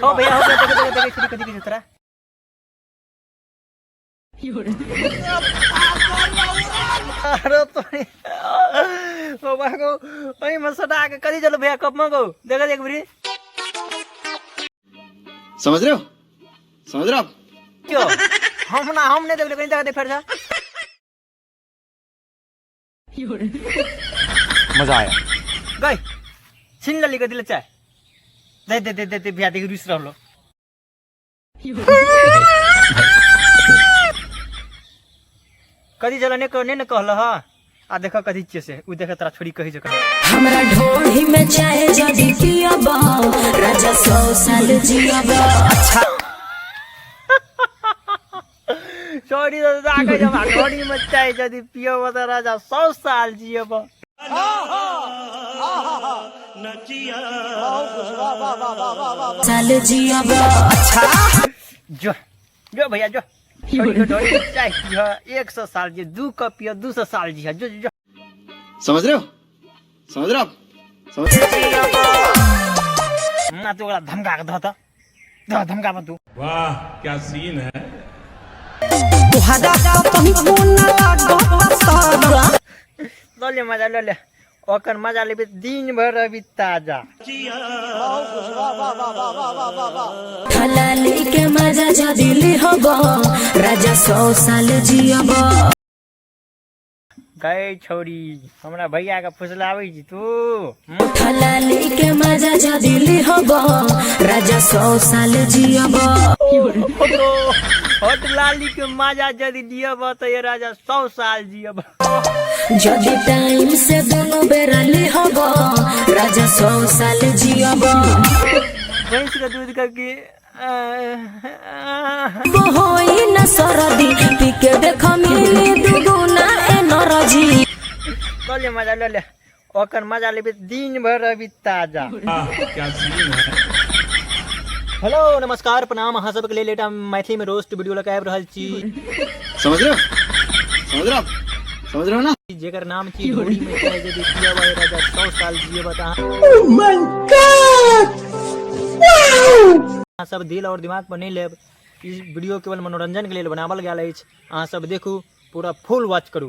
हो भैया हो गया, देखो देखो देखो कदी कदी तरा अरे तो ओ बागो ओई मसटा के कदी चलो भैया कब मंगो देखो देख बरी समझ रहे हो आप? क्यों हमने देख ले कहीं जगह देख फिर जा मजा आया। गई छिन लली को दिल चाय दे दे दे दे भैया देख रुस रहलो कदी चलो ने कहल ह आ देखो कदी चे से उ देख तरा छोड़ी कही जकर हमरा ढोढ़ी में चाहे जदी पियबा राजा 100 साल जियबा। अच्छा छोड़ी तो जाके जब ढोढ़ी में चाहे जदी पियो त राजा 100 साल जियबा। साल जियबा। अच्छा जो भैया जो ढोढ़ी में चाहे पियो 100 साल जी 2 कप पियो 200 साल जी जो जो समझ रहे हो आप? ना तो धमका के धता धमका मत तू वाह क्या सीन है। ले मजा ले ओकर मजा लेबे दिन भर अभी ताजा हलाली के मजा जदी लिहबा राजा 100 साल जियबा। गए छोरी हमरा भैया का फुसलावे जी तू हलाली के मजा जदी लिहबा राजा 100 साल जियबा। हट लाली के मजा जदी दियबा त ये राजा 100 साल जियबा। जदी टाइम से दोनों बेरा लिहबा राजा 100 साल जियबा। भैंस का दूध करके होई न सरदी पी के देख मिली दुगुना एनर्जी। ले मजा ले ओकर मजा लेबे दिन भर अभी ताजा क्या सीन है। हेलो नमस्कार प्रणाम अहाँ सबके लेल एकटा मैथिली में रोस्ट वीडियो लगा आबि रहल छी। समझ रहे हो ना? जेकर नाम छी ढोड़ी में चाहे जदी पियबा राजा 100 साल जियबा त अहाँ सब दिल और दिमाग पर नहीं लेब। इस वीडियो केवल मनोरंजन के लिए बनावल गेल अछि। अहाँ सब देखू पूरा फुल वॉच करू।